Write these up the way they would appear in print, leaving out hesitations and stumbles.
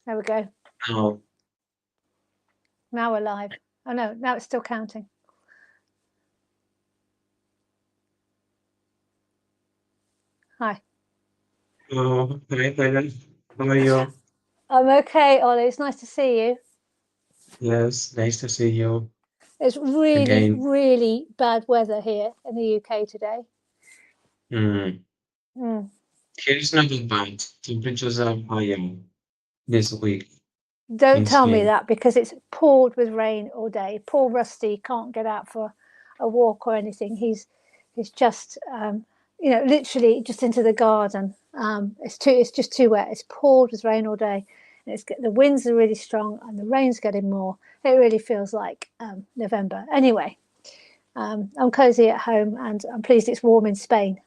There we go. Now, Now we're live. Oh no, now it's still counting. Hi. oh, hi, Helen. How are you? I'm okay, Ollie. It's nice to see you. Yes, nice to see you It's really, again. really bad weather here in the UK today. Hmm. Mm. Here is not that bad. Temperatures are higher this week Don't in tell me Spain. that because it's poured with rain all day. Poor Rusty can't get out for a walk or anything. He's just literally just into the garden. It's just too wet. It's poured with rain all day, and the winds are really strong and the rain's getting more. It really feels like November. Anyway, I'm cozy at home and I'm pleased it's warm in Spain.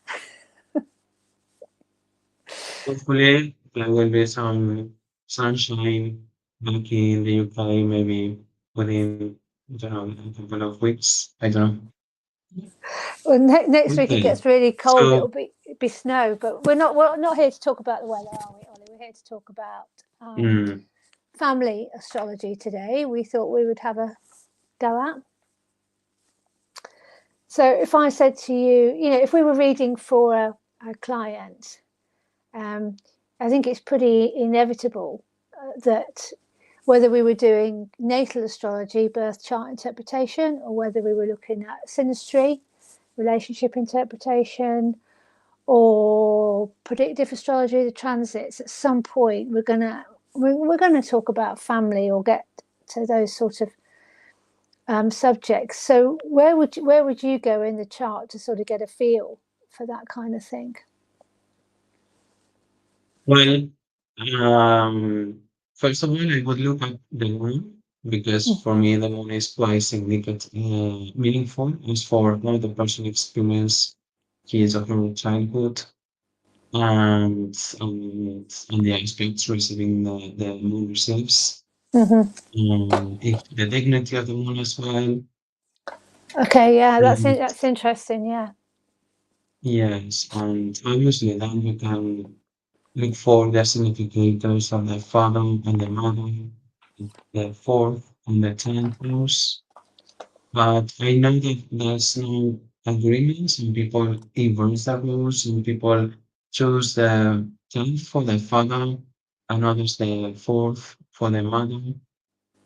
Hopefully, there will be some sunshine back in the UK, maybe within, I don't know, a couple of weeks. I don't know. Well, next week it Okay. gets really cold. So, It'll be snow, but we're not here to talk about the weather, are we, Ollie? We're here to talk about mm, family astrology today. We thought we would have a go at. So if I said to you, if we were reading for a client, I think it's pretty inevitable that whether we were doing natal astrology, birth chart interpretation, or whether we were looking at synastry, relationship interpretation, or predictive astrology, the transits, at some point we're gonna talk about family or get to those sort of subjects. So where would you go in the chart to sort of get a feel for that kind of thing? well, first of all, I would look at the moon because for me the moon is quite significant, meaningful as for how the person experienced his or her childhood and the aspects receiving the moon receives. Mm-hmm. If the dignity of the moon as well. Okay, yeah, And that's interesting. Yeah. yes, and obviously then we can look for the significators of the father and the mother, the fourth and the 10th house. But I know that there's no agreement. Some people inverse the rules. Some people choose the 10th for the father, and others the fourth for the mother.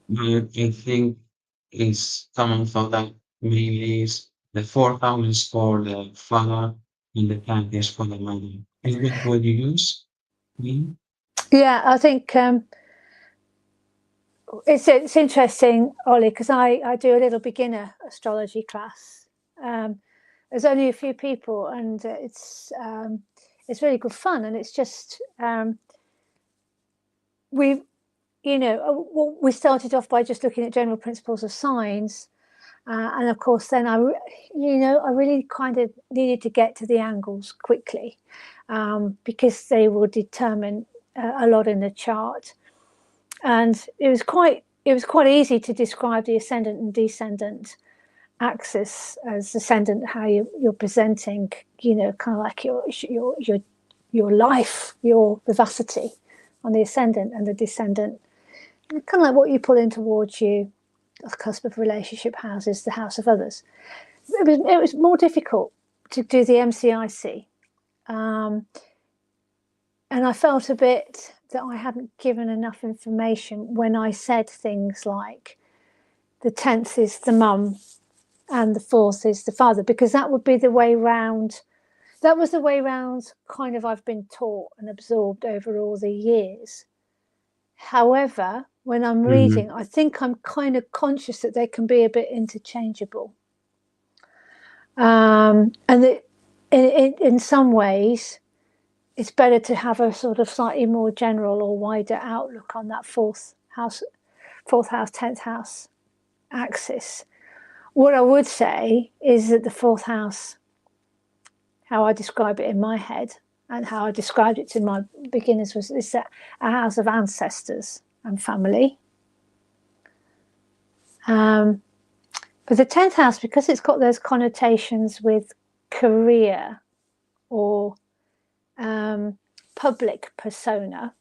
But I think it's common thought that mainly is the fourth house is for the father and the 10th is for the mother. Is what would you use? Me? Yeah, I think it's interesting, Ollie, because I do a little beginner astrology class. Um, there's only a few people, and it's really good fun, and it's just we we started off by just looking at general principles of signs, and of course then I really kind of needed to get to the angles quickly, because they will determine a lot in the chart. And it was quite easy to describe the ascendant and descendant axis as ascendant, how you're presenting, kind of like your life, your vivacity on the ascendant, and the descendant, kind of like what you pull in towards you, the cusp of relationship houses, the house of others. It was more difficult to do the MCIC, and I felt a bit that I hadn't given enough information when I said things like the 10th is the mum and the fourth is the father, because that would be the way round. That was the way round kind of I've been taught and absorbed over all the years. However, when I'm Mm-hmm. reading, I think I'm kind of conscious that they can be a bit interchangeable. And that in some ways, it's better to have a sort of slightly more general or wider outlook on that fourth house, 10th house axis. What I would say is that the fourth house, how I describe it in my head and how I described it to my beginners, is that a house of ancestors and family. But the 10th house, because it's got those connotations with career or public persona,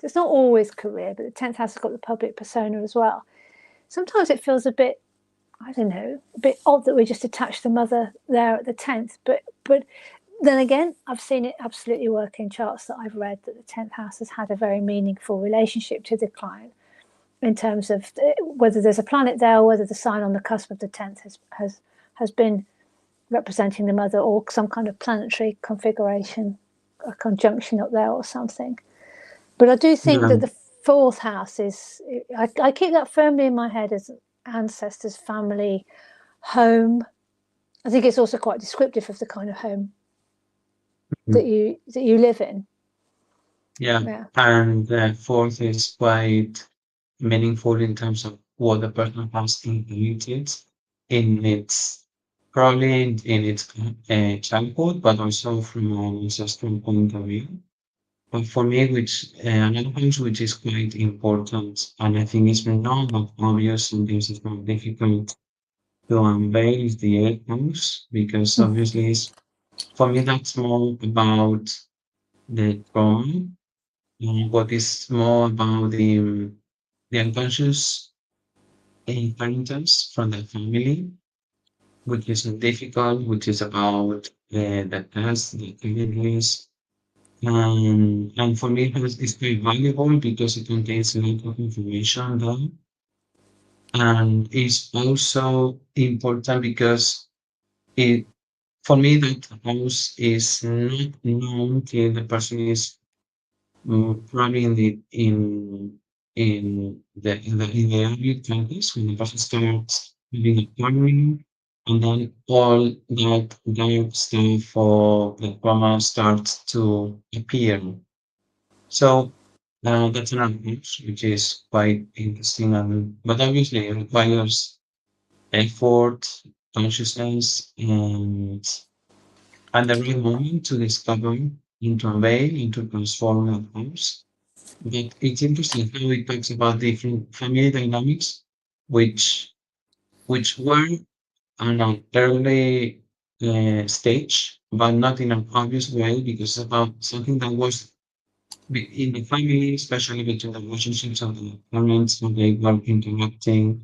It's not always career, but the 10th house has got the public persona as well. Sometimes it feels a bit, I don't know, a bit odd that we just attach the mother there at the 10th. But then again, I've seen it absolutely work in charts that I've read, that the 10th house has had a very meaningful relationship to the client in terms of whether there's a planet there or whether the sign on the cusp of the 10th has been representing the mother, or some kind of planetary configuration, a conjunction up there or something. But I do think that the 4th house is, I keep that firmly in my head as ancestors, family, home. I think it's also quite descriptive of the kind of home that you live in. Yeah. And the 4th is quite meaningful in terms of what the person has inherited in its probably in its childhood, but also from an ancestral point of view. But for me, which another point which is quite important, and I think it's not that obvious, and this is more difficult to unveil, is the 8th house, because obviously for me that's more about the trauma, and what is more about the unconscious inheritance from the family, which is difficult, which is about the past, the communities. And for me, it's very valuable because it contains a lot of information there. And it's also important because it, for me, that house is not known till the person is probably in the early 20s, when the person starts having a partner, and then all that dark stuff for the trauma starts to appear. So that's another approach, which is quite interesting, but obviously it requires effort, consciousness, and the right moment to discover, into unveil, into transform that house. But it's interesting how it talks about different family dynamics, which were on an early stage, but not in an obvious way, because it's about something that was in the family, especially between the relationships of the parents, how they were interacting,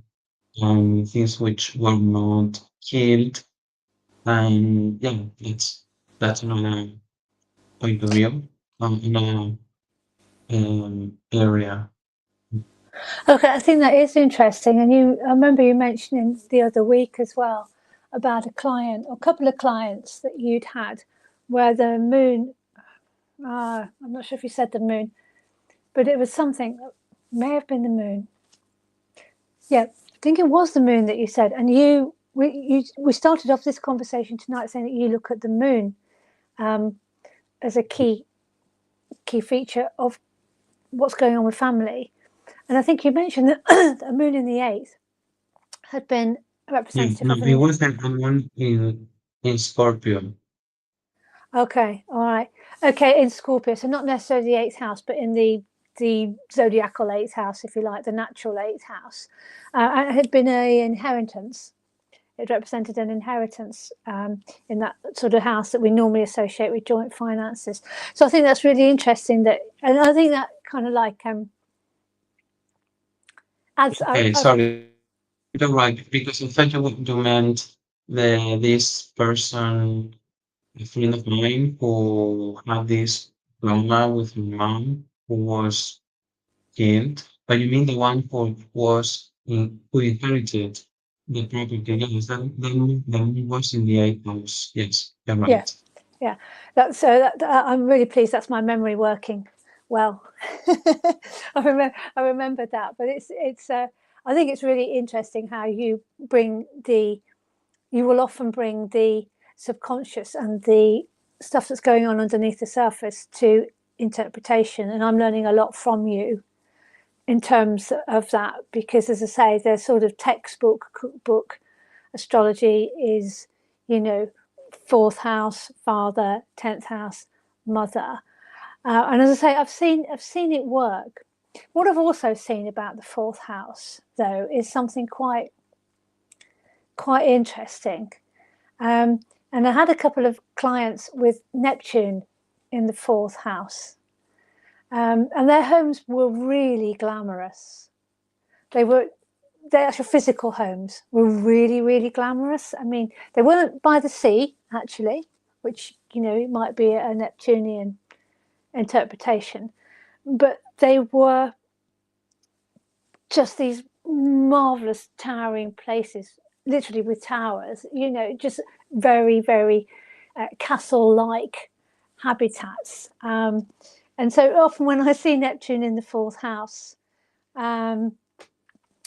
and things which were not healed. And yeah, that's another point of view, another area. Okay, I think that is interesting. And I remember you mentioning the other week as well about a client or a couple of clients that you'd had where the moon, I'm not sure if you said the moon, but it was something, may have been the moon. Yeah, I think it was the moon that you said. And we started off this conversation tonight saying that you look at the moon as a key feature of what's going on with family. And I think you mentioned that a moon in the 8th had been representative No, of it an. was the one in Scorpio. Okay, all right. Okay, in Scorpio, so not necessarily the 8th house, but in the zodiacal 8th house, if you like, the natural 8th house. And it had been an inheritance. It represented an inheritance in that sort of house that we normally associate with joint finances. So I think that's really interesting. And I think that kind of like adds. Okay, sorry. You're right, because I thought you meant this person, a friend of mine, who had this trauma with her mom, who was killed. But you mean the one who inherited the property? Yes, that was in the 8th house. Yes, you're Yeah, right. yeah. I'm really pleased. That's my memory working well. I remembered that, but it's. I think it's really interesting how you will often bring the subconscious and the stuff that's going on underneath the surface to interpretation, and I'm learning a lot from you in terms of that, because as I say, the sort of textbook cookbook astrology is, 4th house father, 10th house mother, and as I say, I've seen it work. What I've also seen about the 4th house, though, is something quite interesting. And I had a couple of clients with Neptune in the 4th house, And their homes were really glamorous. Their actual physical homes were really, really glamorous. I mean, they weren't by the sea, actually, which, might be a Neptunian interpretation, but they were just these marvelous towering places, literally with towers, just very, very castle-like habitats. And so often when I see Neptune in the fourth house,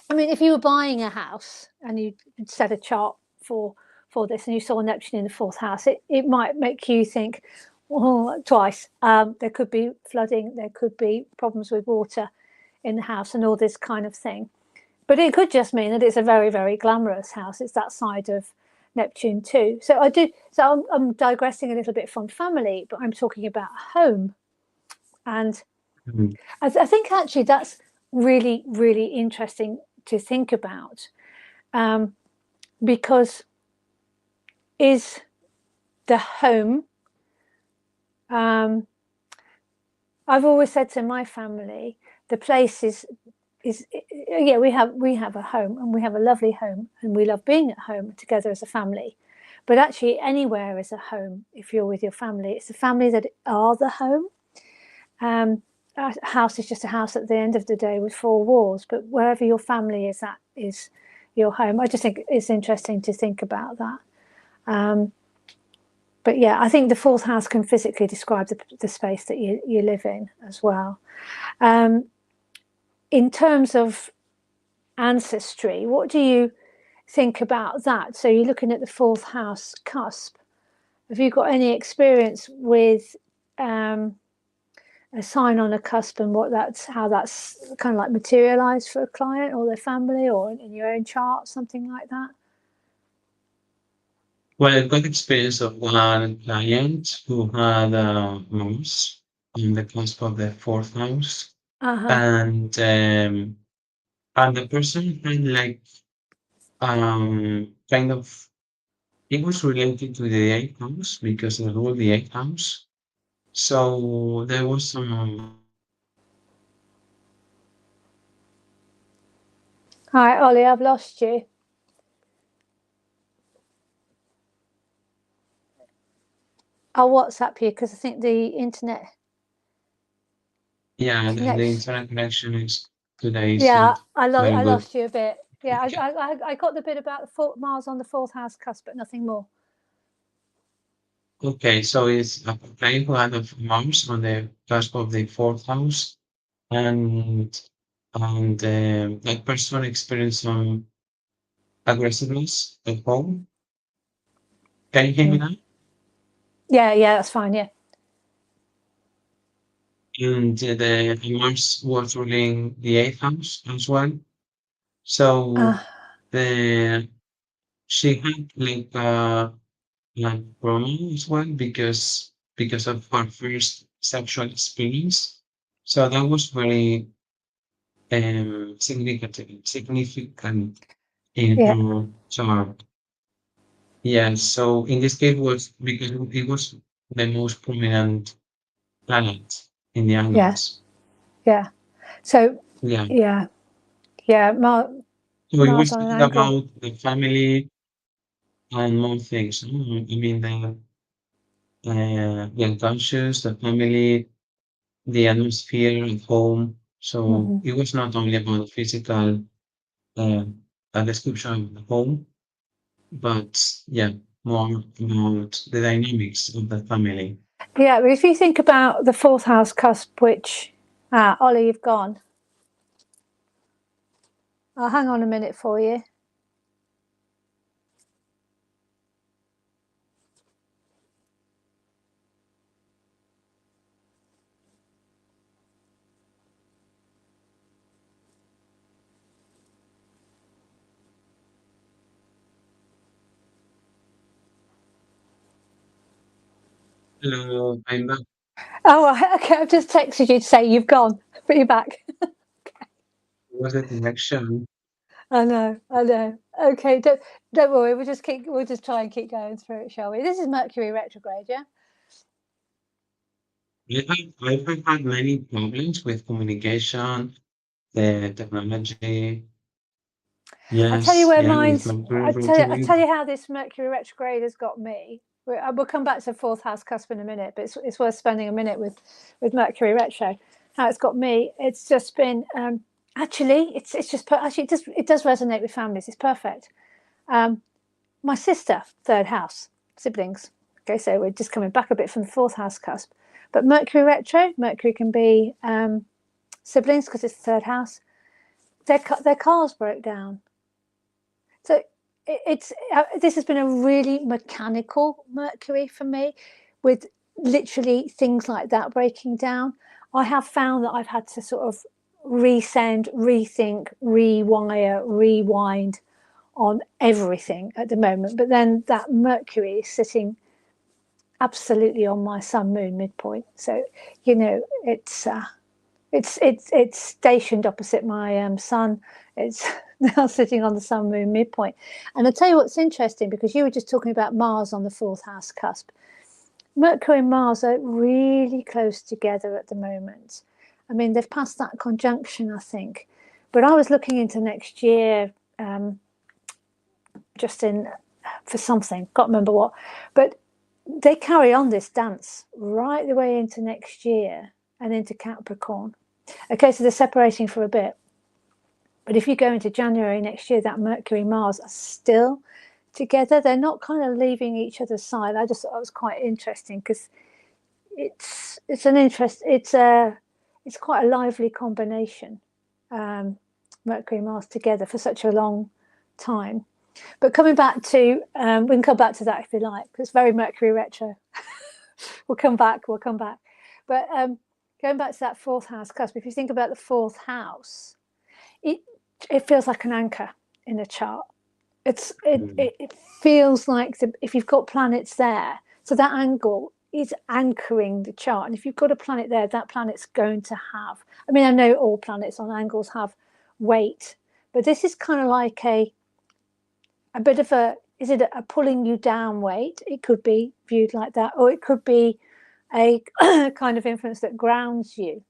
I mean, if you were buying a house and you set a chart for this and you saw Neptune in the fourth house, it might make you think, well, twice. There could be flooding, there could be problems with water in the house and all this kind of thing. But it could just mean that it's a very, very glamorous house. It's that side of Neptune too. So I'm digressing a little bit from family, but I'm talking about home. And I think actually that's really, really interesting to think about, because is the home, I've always said to my family, the place is yeah, we have a home, and we have a lovely home, and we love being at home together as a family. But actually anywhere is a home if you're with your family. It's the family that are the home. A house is just a house at the end of the day with four walls, but wherever your family is, that is your home. I just think it's interesting to think about that. But yeah, I think the fourth house can physically describe the space that you live in as well. In terms of ancestry, what do you think about that? So you're looking at the fourth house cusp. Have you got any experience with a sign on a cusp and how that's kind of like materialized for a client or their family, or in your own chart, something like that? Well, I've got experience of one client who had a mouse in the cusp of the fourth house, Uh-huh. and the person had like kind of, it was related to the eighth house because it ruled the eighth house. So there was some. Hi, Ollie, I've lost you. I'll WhatsApp you because I think the internet Yeah, the connection. internet connection is today is Yeah, not I very good. lost you a bit. Yeah, I got the bit about the Mars on the fourth house cusp, but nothing more. Okay, so it's a player who had a mouse on the cusp of the fourth house, and that person experienced some aggressiveness at home. Can you hear me now? Yeah, that's fine. Yeah. And the Mars was ruling the eighth house as well. So Uh, the she had like trauma as well because of her first sexual experience. So that was very significant in yeah, her chart. Yeah, so in this case was because it was the most prominent planet in the yeah, angles. yeah. So Yeah. yeah, So we were Mars on an speaking angle. about the family and more things. I mean the unconscious, the family, the atmosphere at home. So Mm-hmm. it was not only about the physical uh, a description of the home, but yeah, more about the dynamics of the family. Yeah, but if you think about the fourth house cusp, which Ollie, you've gone. I'll hang on a minute for you. Hello, I'm back. Oh, okay. I've just texted you to say you've gone, but you're back. Was the connection? I know, I know. Okay, don't worry. We'll just try and keep going through it, shall we? This is Mercury retrograde, yeah. I've had many problems with communication, the technology. I tell you Yes, where yeah, with mine's. Mercury I retrograde. tell you how this Mercury retrograde has got me. We'll come back to fourth house cusp in a minute, but it's worth spending a minute with Mercury retro. How it's got me. It's just been actually. It's just actually it does resonate with families. It's perfect. My sister, third house, siblings. Okay, so we're just coming back a bit from the fourth house cusp, but Mercury retro. Mercury can be siblings because it's the third house. Their cars broke down. So it's this has been a really mechanical Mercury for me, with literally things like that breaking down. I have found that I've had to sort of resend, rethink, rewire, rewind on everything at the moment. But then that Mercury is sitting absolutely on my Sun Moon midpoint, so you know it's stationed opposite my Sun. It's now sitting on the Sun Moon midpoint. And I'll tell you what's interesting, because you were just talking about Mars on the fourth house cusp. Mercury and Mars are really close together at the moment. I mean, they've passed that conjunction, I think. But I was looking into next year, just in for something, can't remember what. But they carry on this dance right the way into next year and into Capricorn. Okay, so they're separating for a bit. But if you go into January next year, that Mercury Mars are still together. They're not kind of leaving each other's side. I just thought it was quite interesting, because it's an interest. It's quite a lively combination, Mercury Mars together for such a long time. But coming back to, we can come back to that if you like, because it's very Mercury retro. We'll come back. We'll come back. But going back to that fourth house cusp, if you think about the fourth house, it feels like an anchor in a chart. It feels like if you've got planets there, so that angle is anchoring the chart. And if you've got a planet there, that planet's going to have. I mean, I know all planets on angles have weight, but this is kind of like a bit of a. Is it a pulling you down weight? It could be viewed like that, or it could be a kind of influence that grounds you.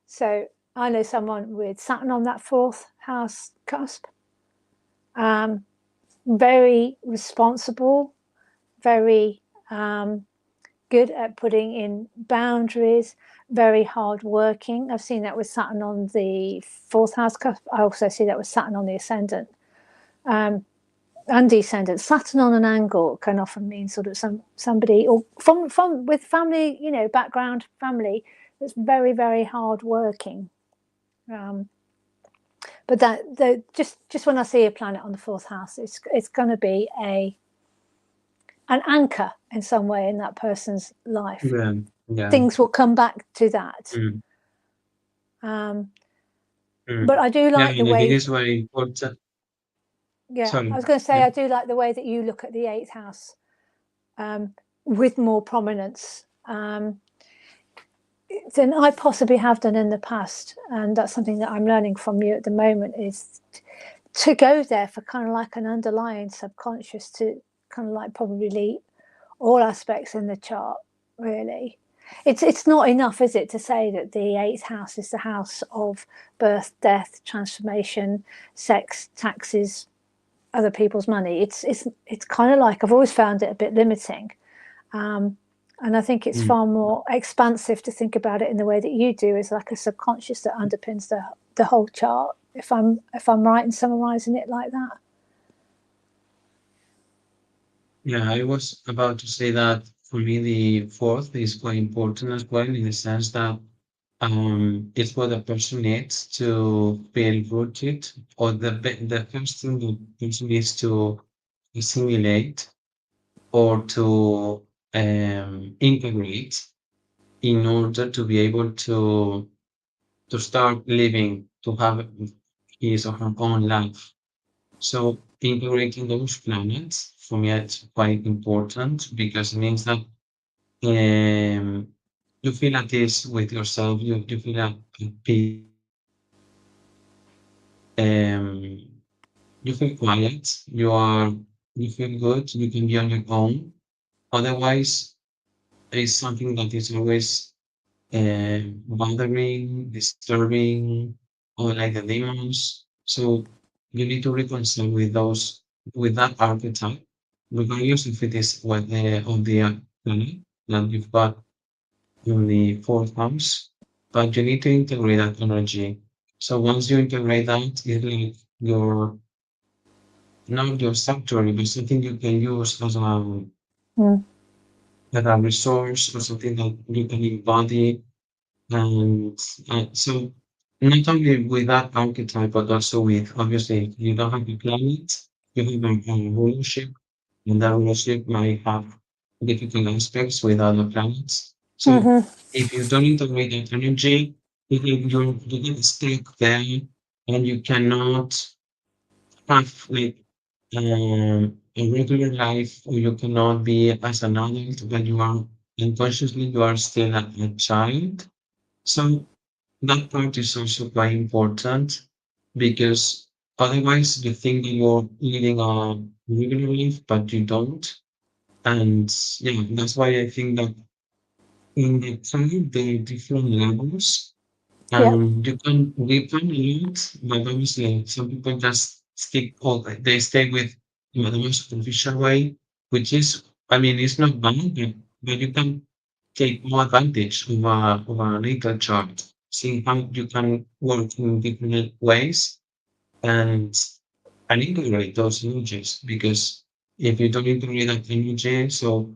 So I know someone with Saturn on that fourth house cusp. Very responsible, very good at putting in boundaries, very hardworking. I've seen that with Saturn on the fourth house cusp. I also see that with Saturn on the ascendant and descendant. Saturn on an angle can often mean sort of somebody, or from with family, background, family that's very, very hardworking. But just when I see a planet on the fourth house, it's going to be an anchor in some way in that person's life. Yeah, yeah. Things will come back to that. But I do Yeah, like the and I think way. it's very important. Yeah, I Sorry. was going to say, Yeah. I do like the way that you look at the eighth house with more prominence than I possibly have done in the past. And that's something that I'm learning from you at the moment, is to go there for kind of like an underlying subconscious, to kind of like probably all aspects in the chart, really. It's not enough, is it, to say that the eighth house is the house of birth, death, transformation, sex, taxes, other people's money. It's kind of like, I've always found it a bit limiting. And I think it's far more expansive to think about it in the way that you do, is like a subconscious that underpins the whole chart. If I'm right in summarizing it like that. Yeah, I was about to say that for me, the fourth is quite important as well, in the sense that it's what a person needs to feel rooted, or the first thing the person needs to assimilate or to integrate in order to be able to start living, to have his or her own life. So integrating those planets for me it's quite important, because it means that you feel at ease with yourself, you feel at peace, um, you feel quiet, you feel good, you can be on your own. Otherwise, it's something that is always bothering, disturbing, or like the demons. So you need to reconcile with with that archetype, regardless if it is what on the planet that you've got in the fourth house. But you need to integrate that energy. So once you integrate that, it's like your not your sanctuary, but something you can use Mm. as a resource or something that you can embody. And so not only with that archetype, but also with obviously you don't have a planet, you have a rulership, and that rulership might have difficult aspects with other planets. So Mm-hmm. if you don't integrate that energy, you get stuck there and you cannot have like a regular life, or you cannot be as an adult, but you are unconsciously you are still a child. So that part is also quite important because otherwise you think that you're living a regular life, but you don't. And yeah, that's why I think that in the time there are different levels Yep. and you can deepen it, but obviously some people just stick all they stay with the most superficial way, which is I mean it's not bad, but you can take more advantage of a natal chart, seeing how you can work in different ways and integrate those energies. Because if you don't integrate that energy, so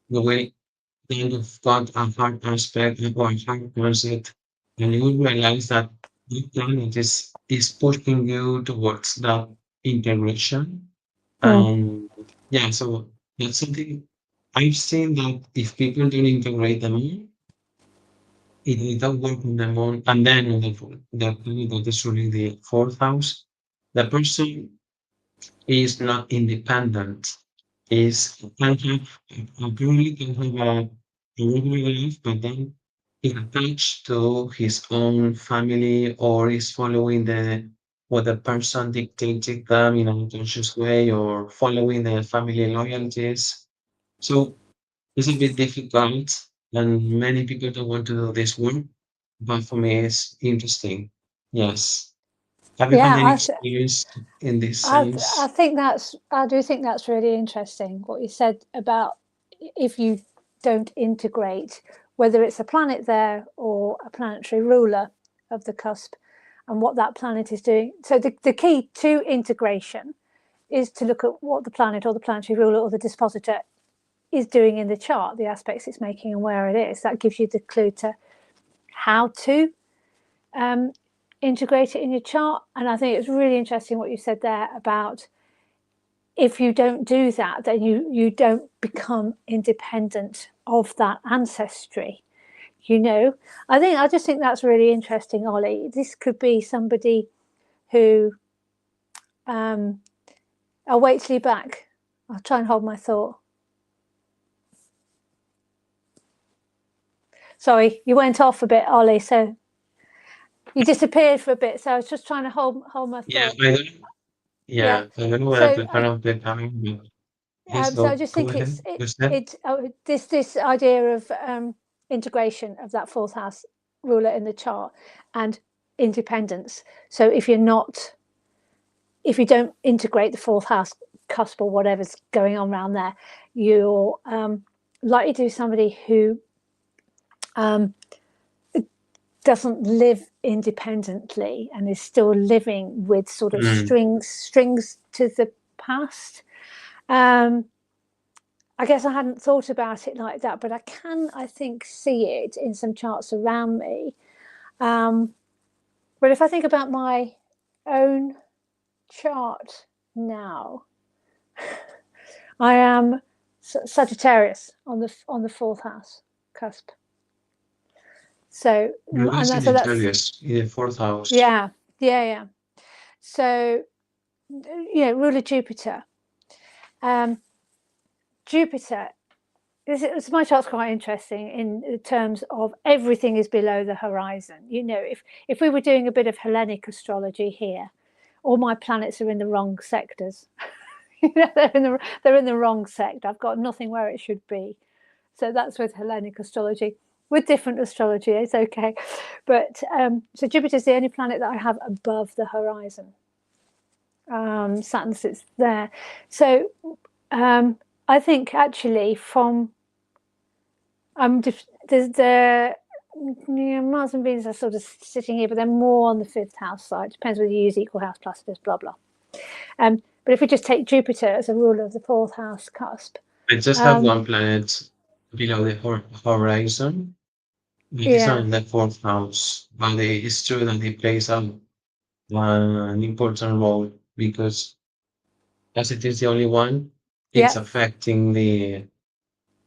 the way kind of got a hard aspect or a hard concept, and you will realize that the planet is pushing you towards that integration. Mm. And yeah, so that's something I've seen that if people don't integrate them all, if they don't work on them all, and then on the planet that is ruling the fourth house, the person is not independent. Is can have apparently can have a regular life, but then is attached to his own family or is following the what the person dictated them in an unconscious way or following the family loyalties. So it's a bit difficult, and many people don't want to do this work. But for me, it's interesting. Yes. Have you had Yeah, any experience in this I sense? think I do think that's really interesting what you said about if you don't integrate, whether it's a planet there or a planetary ruler of the cusp, and what that planet is doing. So the key to integration is to look at what the planet or the planetary ruler or the dispositor is doing in the chart, the aspects it's making and where it is. That gives you the clue to how to integrate it in your chart. And I think it's really interesting what you said there about if you don't do that, then you don't become independent of that ancestry. I just think that's really interesting, Ollie. This could be somebody who I'll wait till you're back. I'll try and hold my thought. Sorry, you went off a bit, Ollie, so you disappeared for a bit, so I was just trying to hold my Yeah, thought. I don't. Yeah. Yeah, I don't know where So the kind of the coming, but yes, so I so just go think ahead. You said? this idea of integration of that fourth house ruler in the chart and independence. So if you don't integrate the fourth house cusp or whatever's going on around there, you're likely to be somebody who doesn't live independently and is still living with sort of Mm, strings to the past. Um, I guess I hadn't thought about it like that, but I think, see it in some charts around me. But if I think about my own chart now, I am Sagittarius on the fourth house cusp. So, you were and so that's Sagittarius in the fourth house. yeah. So, ruler Jupiter. Um, Jupiter my chart's quite interesting in terms of everything is below the horizon. If we were doing a bit of Hellenic astrology here, all my planets are in the wrong sectors. They're in the wrong sector. I've got nothing where it should be. So that's with Hellenic astrology. with different astrology. It's okay, but so Jupiter is the only planet that I have above the horizon. Saturn sits there, so I think actually from there's the Mars and Venus are sort of sitting here, but they're more on the 5th house side. Depends whether you use equal house clusters, blah blah. But if we just take Jupiter as a ruler of the 4th house cusp, I just have one planet below the horizon. It is on the 4th house, but it's true that it plays an important role because as it is the only one, it's affecting the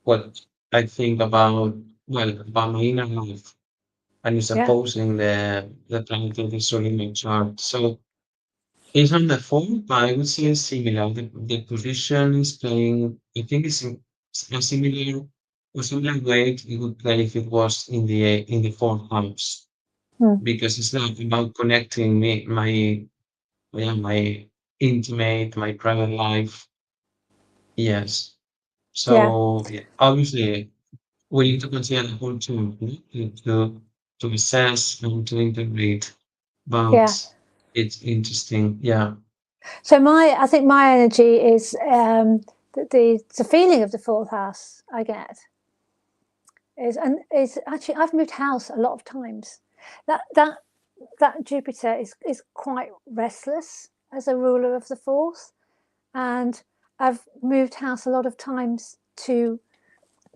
what I think about about my inner life and it's opposing the planet that is showing my chart. So it's on the phone, but I would say it's similar. The position is playing, I think it's in a similar way it would play if it was in the 4th house. Because it's not about connecting my intimate, my private life. Yes. So obviously we need to consider the whole term to assess and to integrate. But it's interesting. Yeah. So I think my energy is the feeling of the 4th house I get is actually I've moved house a lot of times. That Jupiter is quite restless as a ruler of the 4th, and I've moved house a lot of times to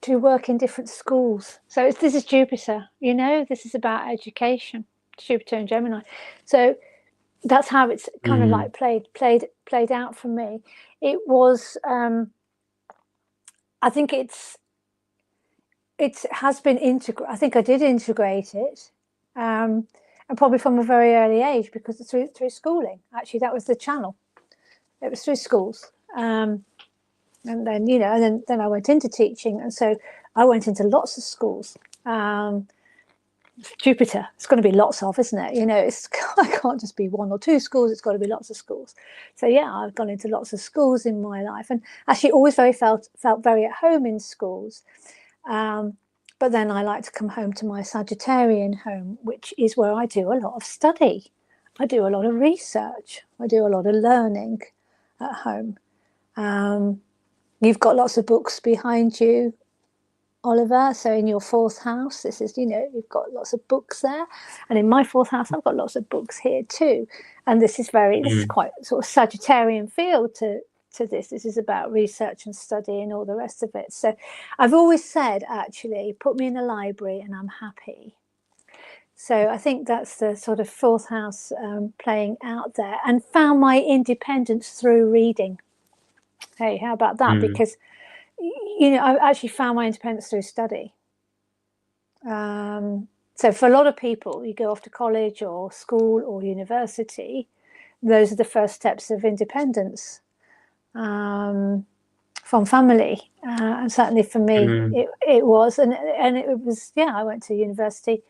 work in different schools. So this is Jupiter, this is about education, Jupiter and Gemini. So that's how it's kind of like played out for me. It was I think it has been integrated. I think I did integrate it, and probably from a very early age because it's through schooling. Actually, that was the channel. It was through schools, and then and then I went into teaching, and so I went into lots of schools. Jupiter, it's going to be lots of, isn't it? I can't just be one or two schools. It's got to be lots of schools. So I've gone into lots of schools in my life, and actually always felt very at home in schools. But then I like to come home to my Sagittarian home, which is where I do a lot of study. I do a lot of research. I do a lot of learning at home. You've got lots of books behind you, Oliver. So in your 4th house, this is, you've got lots of books there. And in my 4th house, I've got lots of books here too. And this is quite sort of Sagittarian feel to this. This is about research and study and all the rest of it. So I've always said, actually, put me in a library and I'm happy. So I think that's the sort of 4th house playing out there, and found my independence through reading. Hey, how about that? Because I actually found my independence through study. So for a lot of people, you go off to college or school or university, those are the first steps of independence from family. And certainly for me, it was. And it was, I went to university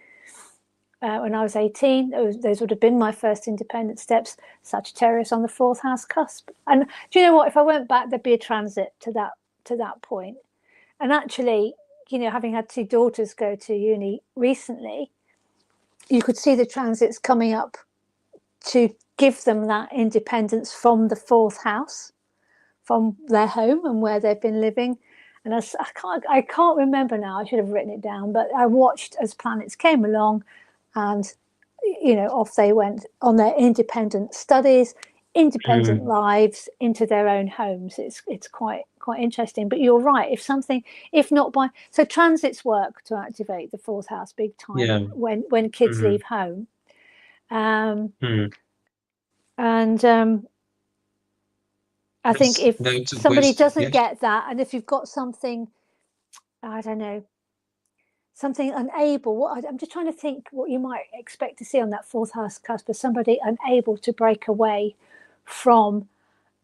when I was 18. Those would have been my first independent steps. Sagittarius on the 4th house cusp. And do you know what? If I went back, there'd be a transit to that point. And actually, having had 2 daughters go to uni recently, you could see the transits coming up to give them that independence from the 4th house, from their home and where they've been living. And I can't remember now, I should have written it down, but I watched as planets came along and, off they went on their independent studies, independent lives into their own homes. It's quite interesting. But you're right, if not by, so transits work to activate the 4th house big time when kids leave home. And I think if somebody doesn't get that, and if you've got something, I don't know, something unable, I'm just trying to think what you might expect to see on that 4th house cusp of somebody unable to break away from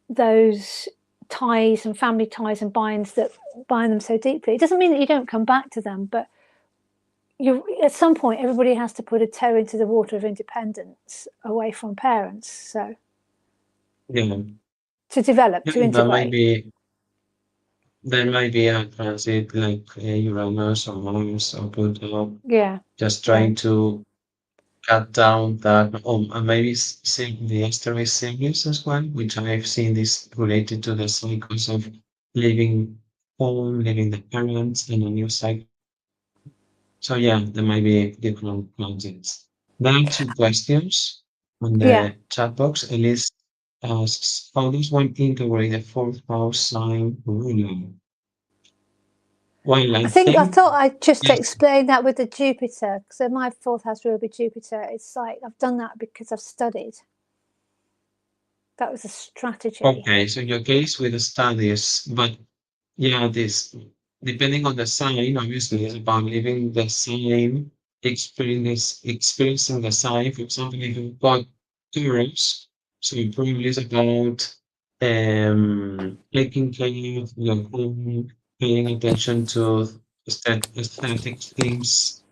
those ties and family ties and binds that bind them so deeply. It doesn't mean that you don't come back to them, but at some point everybody has to put a toe into the water of independence away from parents. So to develop, to integrate. there might be a transit like Uranus or Mars or Pluto, Yeah, just yeah, trying to cut down that, and maybe see the asteroid series as well, which I've seen this related to the cycles of leaving home, leaving the parents, and a new cycle. So yeah, there might be different transits. There are two questions on yeah. the chat box. Elise asks, how does one integrate the fourth house sign ruler? Well, I I think thought I'd just yes. explain that with the Jupiter. So my fourth house will be Jupiter. It's like I've done that because I've studied. That was a strategy. Okay, so your case with the studies, but yeah, this depending on the sign, obviously, is about living the sign, experiencing the sign. For example, if you've got Taurus, so it probably is about taking care of your home, paying attention to aesthetic things,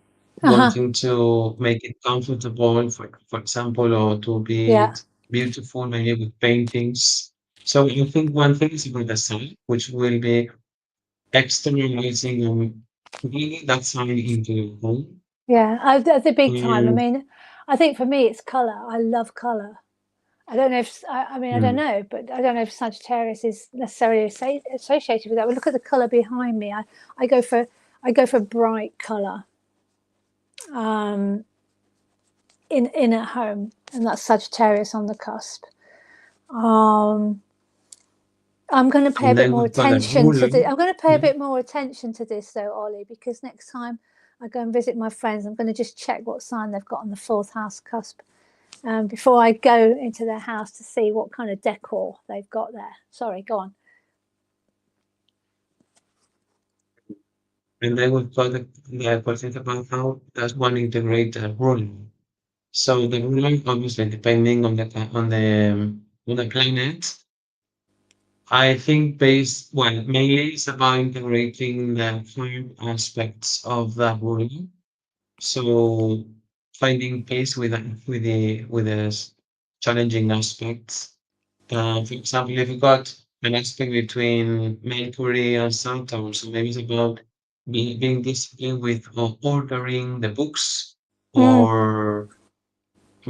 Uh-huh. wanting to make it comfortable, for example, or to be Yeah, it beautiful, maybe with paintings. So I think one thing is about the sign, which will be externalizing bringing that sign into your home. yeah. That's a big time. I And mean, I think for me it's colour. I love colour. I don't know if I mean I don't mm, know, but I don't know if Sagittarius is necessarily associated with that. But look at the colour behind me. I go for I go for bright colour um, in at home, and that's Sagittarius on the cusp. Um, I'm going to pay a and bit then more we've got a attention to ruler. this. I'm going to pay a Yeah. bit more attention to this, though, Ollie, because next time I go and visit my friends, I'm going to just check what sign they've got on the fourth house cusp before I go into their house to see what kind of decor they've got there. Sorry, go on. And then we've got the question about how does one integrate the ruler. So the ruler, obviously, depending on the planet, I think mainly it's about integrating the five aspects of that ruler. So finding peace with the challenging aspects. For example, if you got an aspect between Mercury and Saturn, so maybe it's about being disciplined with ordering the books Mm, or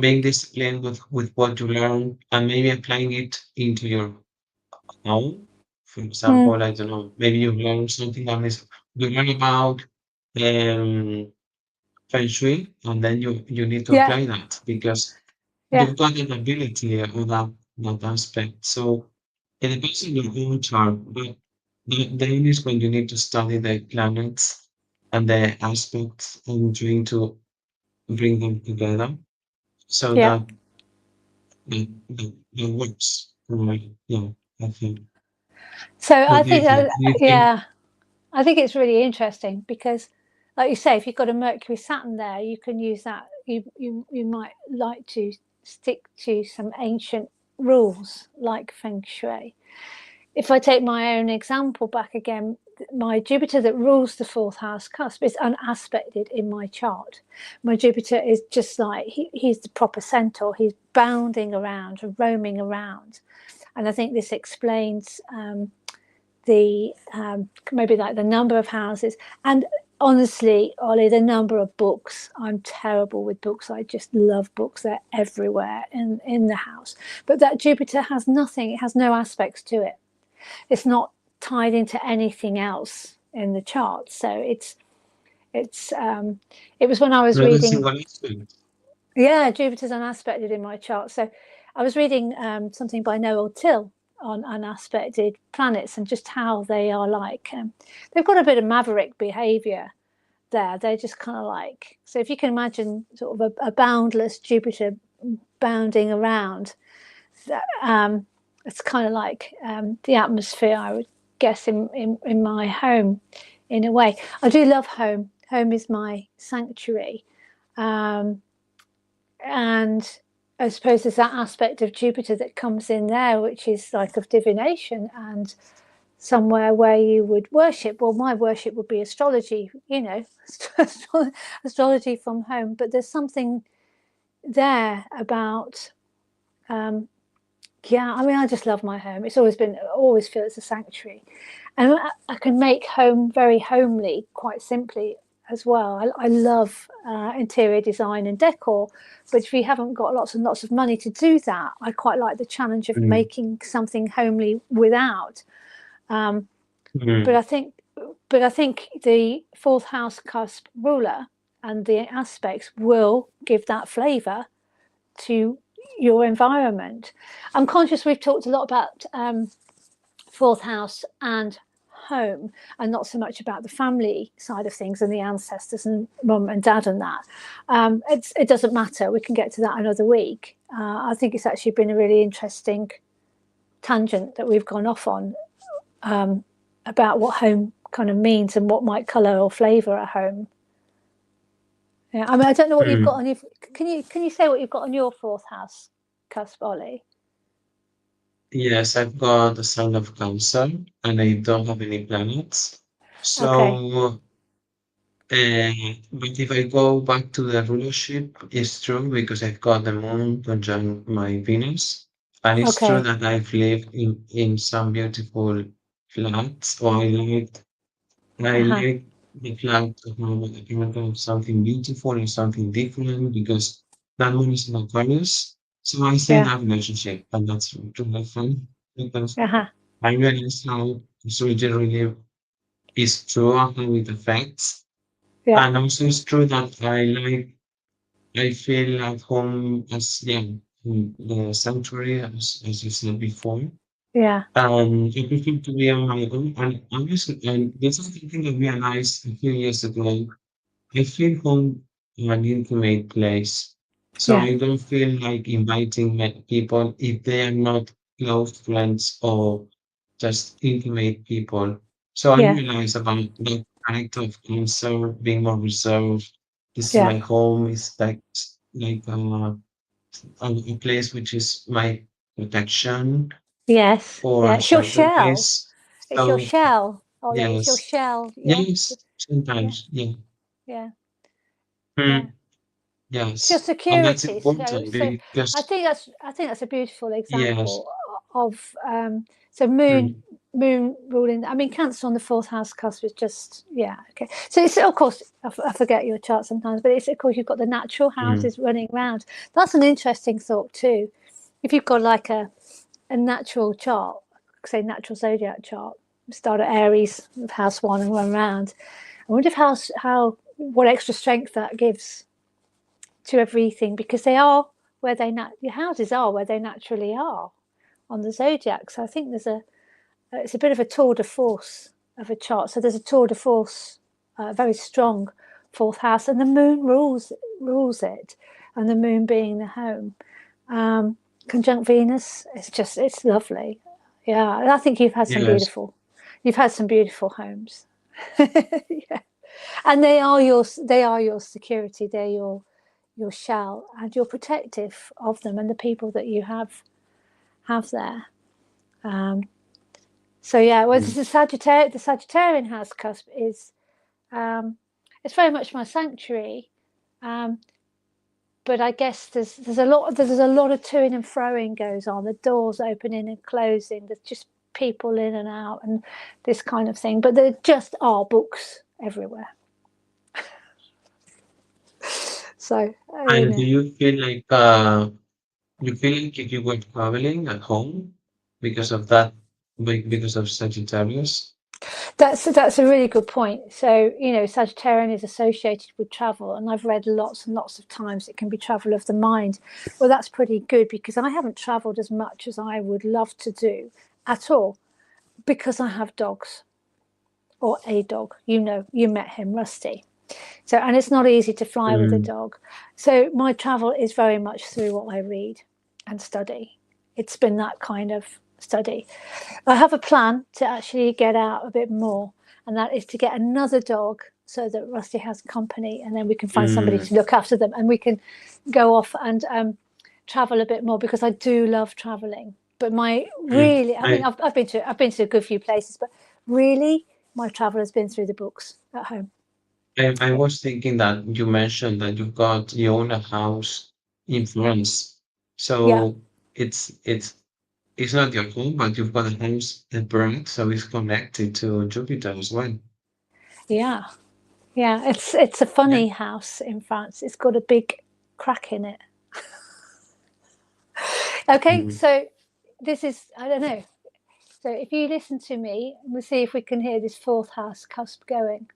being disciplined with what you learn and maybe applying it into your own. For mm, example, I don't know, maybe you learn something on this, you learn about um, feng shui, and then you need to yeah, apply that because yeah, you've got an ability on that aspect. So it depends on your own chart, but the aim is when you need to study the planets and the aspects and trying to bring them together so yeah. that works. Right. Yeah, I think. So I What do you think think? that, Do you think? yeah, I think it's really interesting because, like you say, if you've got a Mercury Saturn there, you can use that. You might like to stick to some ancient rules like feng shui. If I take my own example back again, my Jupiter that rules the fourth house cusp is unaspected in my chart. My Jupiter is just like he's the proper centaur. He's bounding around, roaming around, and I think this explains the maybe like the number of houses and honestly, Ollie, the number of books. I'm terrible with books. I just love books. They're everywhere in the house. But that Jupiter has nothing. It has no aspects to it. It's not tied into anything else in the chart. So it's it was when I was Not a reading. single aspect. Yeah, Jupiter's unaspected in my chart. So I was reading something by Noel Till on unaspected planets and just how they are like. They've got a bit of maverick behavior there. They're just kind of like. So if you can imagine sort of a boundless Jupiter bounding around, it's kind of like the atmosphere, I would guess, in my home in a way. I do love home. Home is my sanctuary. Um, and I suppose there's that aspect of Jupiter that comes in there, which is like of divination and somewhere where you would worship. Well, my worship would be astrology, astrology from home. But there's something there about Yeah, I mean, I just love my home. It's always been, always feel it's a sanctuary, and I can make home very homely, quite simply as well. I love interior design and decor, but if you haven't got lots and lots of money to do that, I quite like the challenge of Mm, making something homely without. But mm, I think, but I think the fourth house cusp ruler and the aspects will give that flavour to your environment. I'm conscious we've talked a lot about fourth house and home and not so much about the family side of things and the ancestors and mum and dad and that. It doesn't matter. We can get to that another week. I think it's actually been a really interesting tangent that we've gone off on about what home kind of means and what might colour or flavour a home. Yeah, I mean, I don't know what you've got mm. on your. Can you say what you've got on your fourth house cusp, Ollie? Yes, I've got the sign of Cancer, and I don't have any planets. Okay, So, but if I go back to the rulership, it's true because I've got the moon conjunct my Venus, and it's true okay, that I've lived in some beautiful flats, or I uh-huh. like the flat to have a kind of something beautiful and something different because that one is in Aquarius. So I say Yeah, that relationship, and that's really fun because uh-huh. I realize how astrology really is true and how it affects. Yeah, And also it's true that I feel at home as yeah, in the sanctuary as you said before. yeah, I prefer to be on my own and obviously and there's something I realized a few years ago. I feel home an intimate place. So yeah, I don't feel like inviting people if they are not close friends or just intimate people. So I yeah, realize about the character of Cancer being more reserved. This is yeah. my home. It's like a place which is my protection Yes, or yeah. a It's your shelter shell. place. It's your So shell, Ollie. It's your yes, shell. Yeah, yes, yeah, sometimes, yeah. yeah, yeah. Hmm. It's your Yes, and that's security. So, important so because I think that's a beautiful yes, example of so moon mm, ruling. I mean, Cancer on the fourth house cusp is just yeah okay. So it's of course I forget your chart sometimes, but it's of course you've got the natural mm, houses running around. That's an interesting thought too. If you've got like a natural chart, say natural zodiac chart, start at Aries of house one and run around. I wonder if how what extra strength that gives to everything because they are where your houses are where they naturally are on the zodiac. So I think it's a bit of a tour de force of a chart. So there's a tour de force, very strong fourth house, and the moon rules it, and the moon being the home. Conjunct Venus, it's lovely. Yeah, I think yes, you've had some beautiful homes. Yeah. And they are your security. They're your shell, and you're protective of them and the people that you have there. Um, so yeah, well, mm, the Sagittarian house cusp is um, it's very much my sanctuary. Um, but I guess there's a lot of toing and froing goes on. The doors opening and closing. There's just people in and out and this kind of thing. But there just are books everywhere. So and do you feel like you feel like if you were traveling at home because of that, because of Sagittarius? that's a really good point. So Sagittarian is associated with travel, and I've read lots and lots of times it can be travel of the mind. Well, that's pretty good because I haven't travelled as much as I would love to do at all because I have dogs or a dog. You met him, Rusty. So, and it's not easy to fly with a Mm, dog. So my travel is very much through what I read and study. It's been that kind of study. I have a plan to actually get out a bit more, and that is to get another dog so that Rusty has company, and then we can find somebody mm, to look after them, and we can go off and travel a bit more because I do love traveling. But my mm. really, I mean, I've been to a good few places, but really, my travel has been through the books at home. I was thinking that you mentioned that you own a house in France, Yeah, so it's it's not your home, but you've got a house that burned, so it's connected to Jupiter as well. Yeah, yeah. It's a Yeah. funny house in France. It's got a big crack in it. Okay, Mm, so this is, I don't know. So if you listen to me, we'll see if we can hear this fourth house cusp going.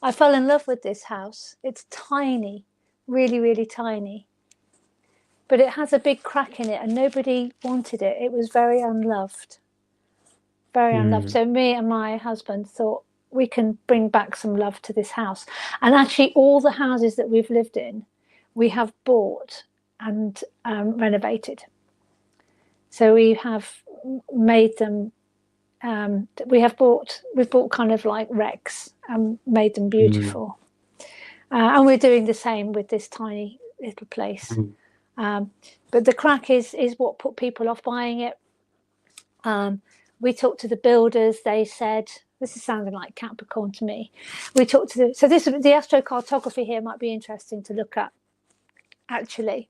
I fell in love with this house. It's tiny, really, really tiny. But it has a big crack in it and nobody wanted it. It was very unloved. Very unloved. mm, So me and my husband thought we can bring back some love to this house. And actually all the houses that we've lived in, we have bought and renovated. So we have made them we've bought kind of like wrecks and made them mm, beautiful. And we're doing the same with this tiny little place. mm, But the crack is what put people off buying it. We talked to the builders. They said, this is sounding like Capricorn to me. We talked to the astrocartography here might be interesting to look at actually.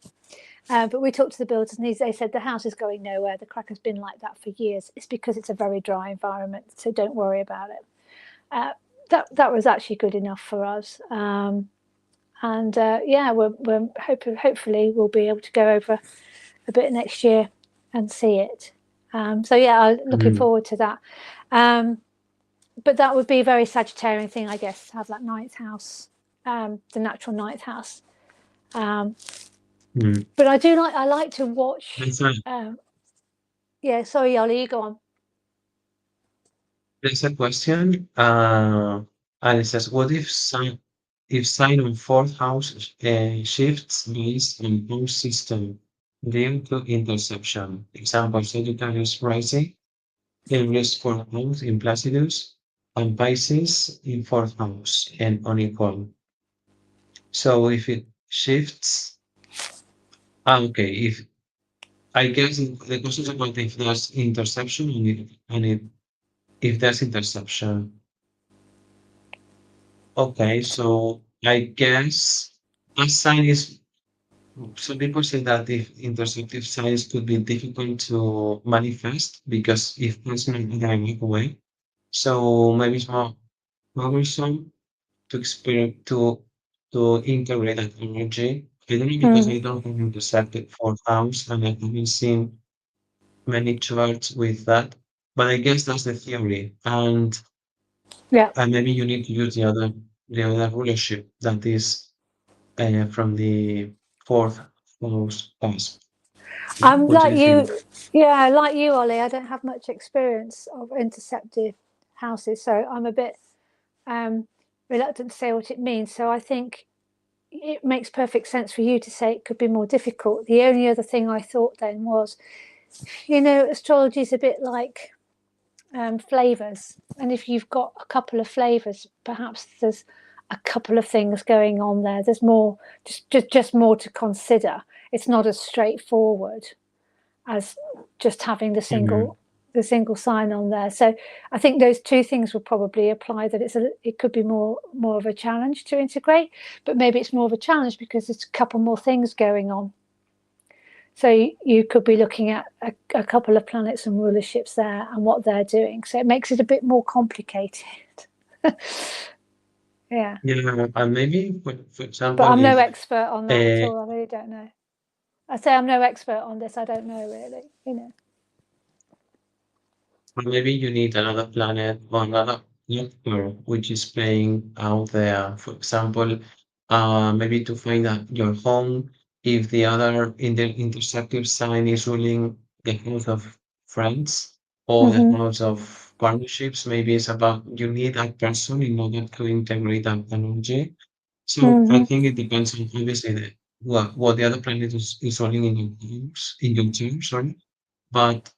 But we talked to the builders and they said the house is going nowhere. The crack has been like that for years. It's because it's a very dry environment, so don't worry about it. That was actually good enough for us. And yeah, we're hopefully we'll be able to go over a bit next year and see it. So yeah, I'm looking mm, forward to that. But that would be a very Sagittarian thing, I guess, to have that ninth house, the natural ninth house. mm. But I like to watch. That's a, Yeah, sorry, Ollie, you go on. that's a question. And it says, what if sign on fourth house shifts based on house system due to interception? Example, Sagittarius rising in risk for house in Placidus and Pisces in fourth house and unequal. So if it shifts, okay, if I guess the question is about if there's interception and if there's interception. Okay, so I guess a sign is some people say that if intersective signs could be difficult to manifest because if it's not going away. So maybe it's more troublesome to experience to integrate that energy. I don't know because Mm, I don't have intersected fourth house and I haven't seen many charts with that. But I guess that's the theory. yeah, And maybe you need to use the other rulership that is from the fourth house cusp. I'm What do like you you. think? Yeah, like you, Ollie. I don't have much experience of interceptive houses, so I'm a bit um, reluctant to say what it means. So I think it makes perfect sense for you to say it could be more difficult. The only other thing I thought then was, astrology is a bit like flavors, and if you've got a couple of flavors, perhaps there's a couple of things going on there. There's more, just more to consider. It's not as straightforward as just having Mhm, the single sign on there. So I think those two things will probably apply. That it could be more of a challenge to integrate, but maybe it's more of a challenge because there's a couple more things going on. So you could be looking at a couple of planets and rulerships there and what they're doing. So it makes it a bit more complicated. Yeah, yeah, and maybe for but example, I'm no if expert on that at uh, all. I really don't know. I say I'm no expert on this. I don't know really. or maybe you need another planet or another actor which is playing out there. For example, maybe to find out your home if the other in the intersective sign is ruling the house of friends or the Mm-hmm. house of partnerships. Maybe it's about you need that person in order to integrate that energy. So I Mm-hmm. think it depends on obviously what the other planet is running in your house, in your team, sorry. But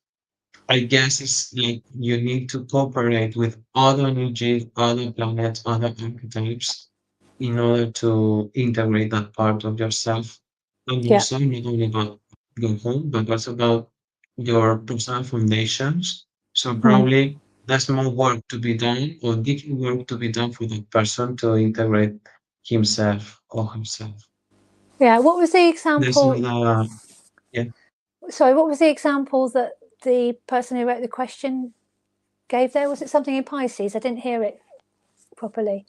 I guess it's like you need to cooperate with other energies, other planets, other archetypes in order to integrate that part of yourself. And Yeah. also not only about your home, but also about your personal foundations. So Mm. probably there's more work to be done or different work to be done for that person to integrate himself or herself. Yeah. What was the There's example? another, yeah. Sorry, what was the example that the person who wrote the question gave there? Was it something in Pisces? I didn't hear it properly.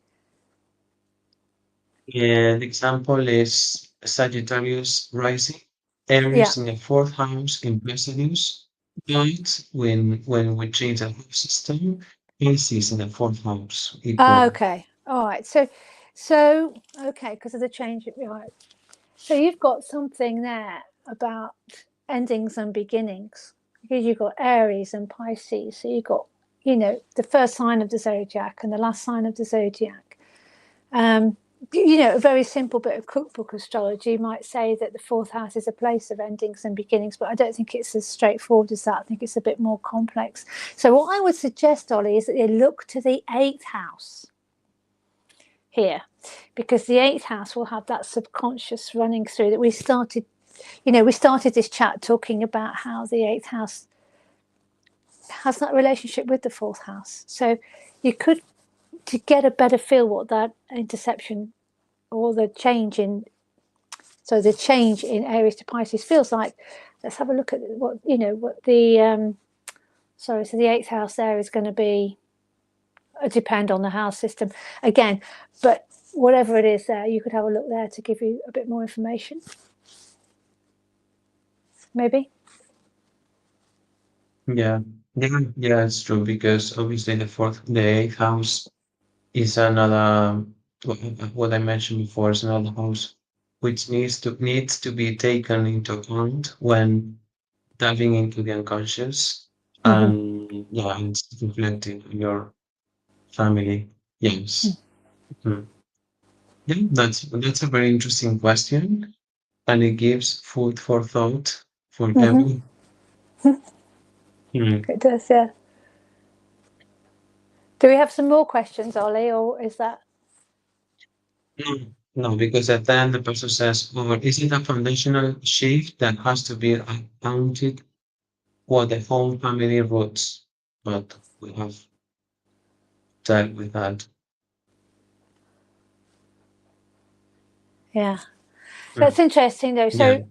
Yeah, the example is Sagittarius rising, Yeah. Aries in the fourth house in Pisces, but when we change the house system, Pisces in the fourth house equal. Okay. All right. So okay, because of the change. Right. So you've got something there about endings and beginnings, because you've got Aries and Pisces. So you've got, the first sign of the zodiac and the last sign of the zodiac. A very simple bit of cookbook astrology might say that the fourth house is a place of endings and beginnings, but I don't think it's as straightforward as that. I think it's a bit more complex. So what I would suggest, Ollie, is that you look to the eighth house here, because the eighth house will have that subconscious running through that we started this chat talking about how the eighth house has that relationship with the fourth house. So you could, to get a better feel what that interception or the change in Aries to Pisces feels like, let's have a look at what the so the eighth house there is going to be, depend on the house system again, but whatever it is there, you could have a look there to give you a bit more information, maybe. Yeah, yeah, it's true because obviously the eighth house is another what I mentioned before is another house which needs to be taken into account when diving into the unconscious Mm-hmm. and yeah, and reflecting on your family. Yes. Mhm. Yeah, that's a very interesting question, and it gives food for thought for Mm-hmm. everyone. Hmm. It does, yeah. Do we have some more questions, Ollie, or is that? No, no, because at the end the person says, or is it a foundational shift that has to be accounted for the home family roots? But we have dealt with that. Yeah, Mm. that's interesting though. Yeah. So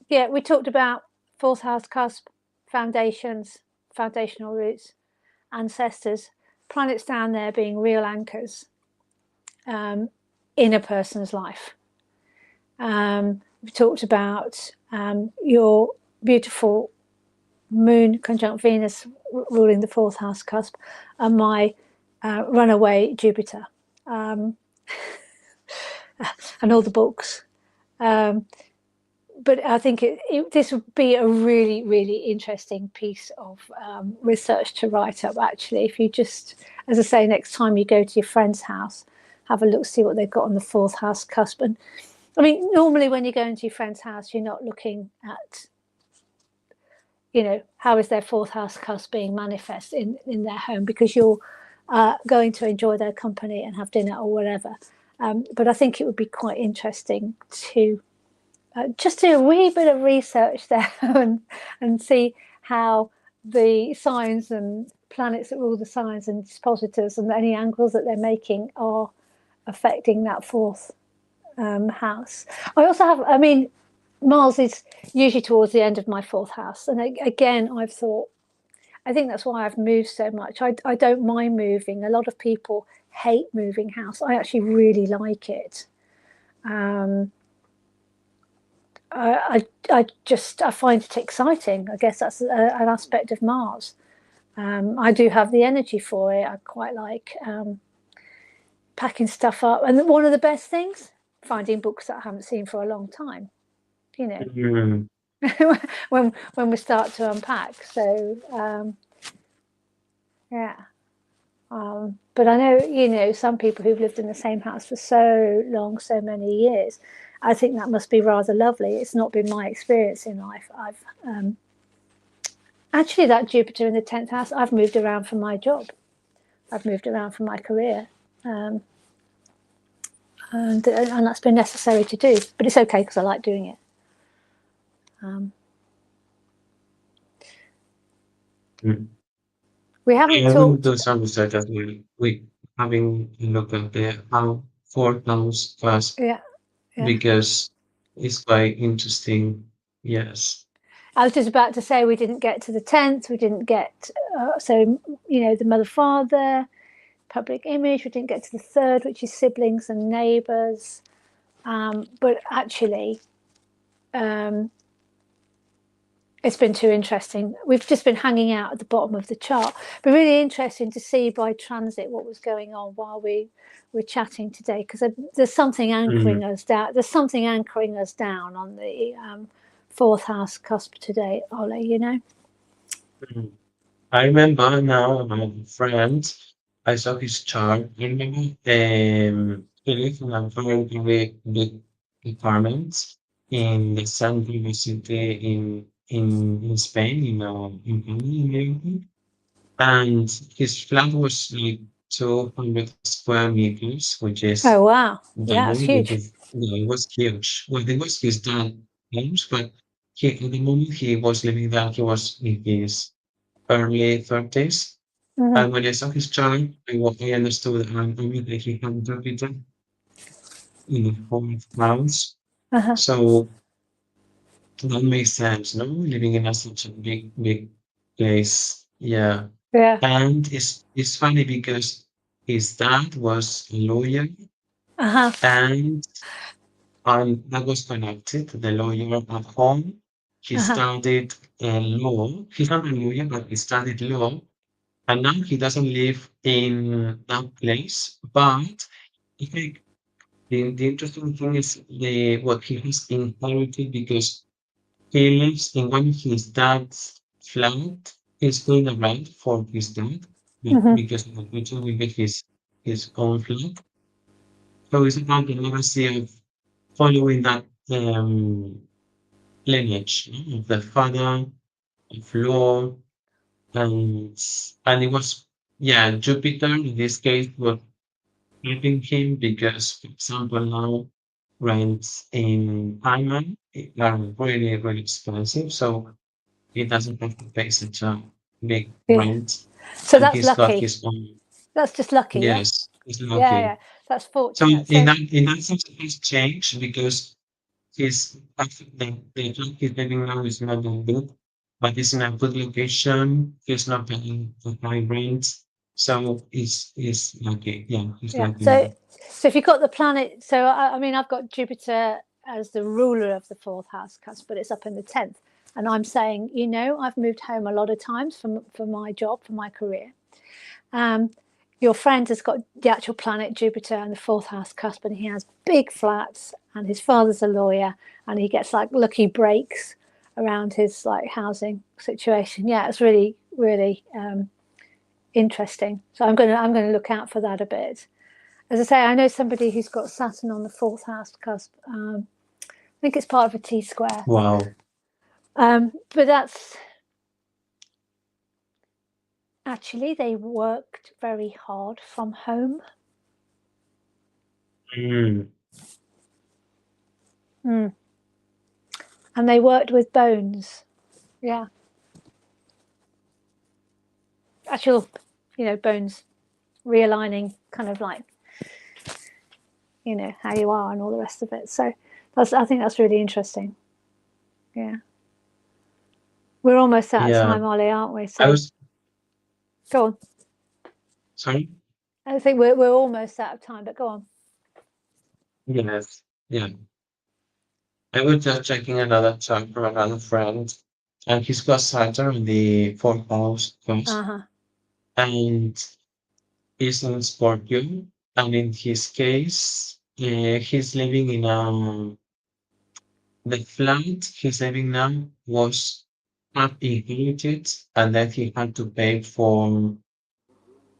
yeah, we talked about fourth house cusp, foundations, foundational roots, ancestors, planets down there being real anchors in a person's life. We talked about your beautiful moon conjunct Venus ruling the fourth house cusp, and my runaway Jupiter, and all the books. But I think this would be a really, really interesting piece of research to write up, actually. If you just, as I say, next time you go to your friend's house, have a look, see what they've got on the fourth house cusp. And I mean, normally when you go into your friend's house, you're not looking at, how is their fourth house cusp being manifest in their home, because you're going to enjoy their company and have dinner or whatever. But I think it would be quite interesting to just do a wee bit of research there and see how the signs and planets that rule the signs and dispositors and any angles that they're making are affecting that fourth house. I also have, I mean, Mars is usually towards the end of my fourth house. And again, I think that's why I've moved so much. I don't mind moving. A lot of people hate moving house. I actually really like it. I find it exciting. I guess that's an aspect of Mars. I do have the energy for it. I quite like packing stuff up. And one of the best things, finding books that I haven't seen for a long time, Mm. when we start to unpack. So, yeah. But I know, some people who've lived in the same house for so long, so many years. I think that must be rather lovely. It's not been my experience in life. I've actually, that Jupiter in the 10th house, I've moved around for my job. I've moved around for my career. And that's been necessary to do. But it's okay because I like doing it. Mm. We haven't Yeah, we will talked. do some research as well. We having a look at the how four comes first Yeah, yeah. because it's quite interesting. Yes. I was just about to say we didn't get to the 10th. We didn't get, so, you know, the mother, father, public image. We didn't get to the 3rd, which is siblings and neighbours. But actually, it's been too interesting. We've just been hanging out at the bottom of the chart. But really interesting to see by transit what was going on while we were chatting today, because there's something anchoring us down. There's something anchoring us down on the 4th house cusp today, Ollie, you know? I remember now my friend, I saw his chart. I remember he lived in a very, very big apartment in the center of the city in Spain, in Valencia. And his flat was like 200 square meters, which is Oh, wow. Yeah, it's double, which huge. is, it was huge. Well, it was his dad's house, but at the moment he was living there, he was in his early 30s. Mm-hmm. And when I saw his chart, I understood immediately he had Jupiter in the fourth house. Uh-huh. So that makes sense, no? Living in such a big, big place. Yeah. Yeah. And it's funny because his dad was a lawyer Uh-huh. and that was connected to the lawyer at home. He Uh-huh. studied law. He's not a lawyer, but he studied law. And now he doesn't live in that place. But I think the interesting thing is what he has inherited because he lives in one of his dad's flat. He's paying the rent for his dad, but Mm-hmm. because in the future will get his own flat. So it's about the legacy of following that lineage, of the father of law, and it was, yeah, Jupiter in this case was helping him because, for example, now rents in Ireland are really, really expensive, so he doesn't have to pay such a big Yeah. rent, So and that's he's got lucky. his own. That's just lucky, yeah? Yes, he's Yeah, lucky. yeah. That's So fortunate. So, in that sense, it's changed because he's actually the job he's living now is not that good, but it's in a good location. He's not paying the high rent, so he's lucky. Yeah, he's yeah. lucky So, now. so if you've got the planet, so I mean, I've got Jupiter as the ruler of the 4th house cusp, but it's up in the 10th. And I'm saying, you know, I've moved home a lot of times for my job, for my career. Um, your friend has got the actual planet Jupiter and the 4th house cusp, and he has big flats, and his father's a lawyer, and he gets like lucky breaks around his like housing situation. Yeah, it's really, really interesting. So I'm gonna look out for that a bit. As I say, I know somebody who's got Saturn on the 4th house cusp. I think it's part of a T square. Wow. But that's actually, they worked very hard from home. Mm. Mm. And they worked with bones. Yeah. Actual, you know, bones realigning, kind of like, you know, how you are and all the rest of it. So I think that's really interesting. Yeah. We're almost out of Yeah, time, Ollie, aren't we? I So was go on. sorry. I think we're almost out of time, but go on. Yes, yeah. I was just checking another chart from another friend, and he's got Saturn in the fourth house first, Uh-huh. and he's in Scorpio. And in his case, he's living in the flat he's living now was half inherited, and then he had to pay for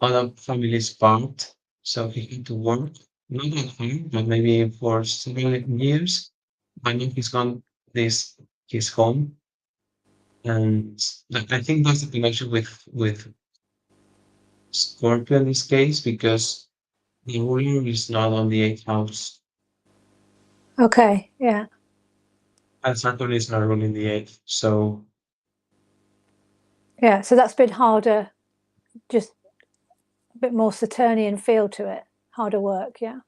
other family's part. So he had to work, not that hard, but maybe for several years. But now he's gone this his home, and I think that's the connection with Scorpio in this case because the ruler is not on the eighth house, Okay. Yeah. and Saturn is not ruling the eighth. So Yeah. So that's been harder, just a bit more Saturnian feel to it. Harder work. Yeah.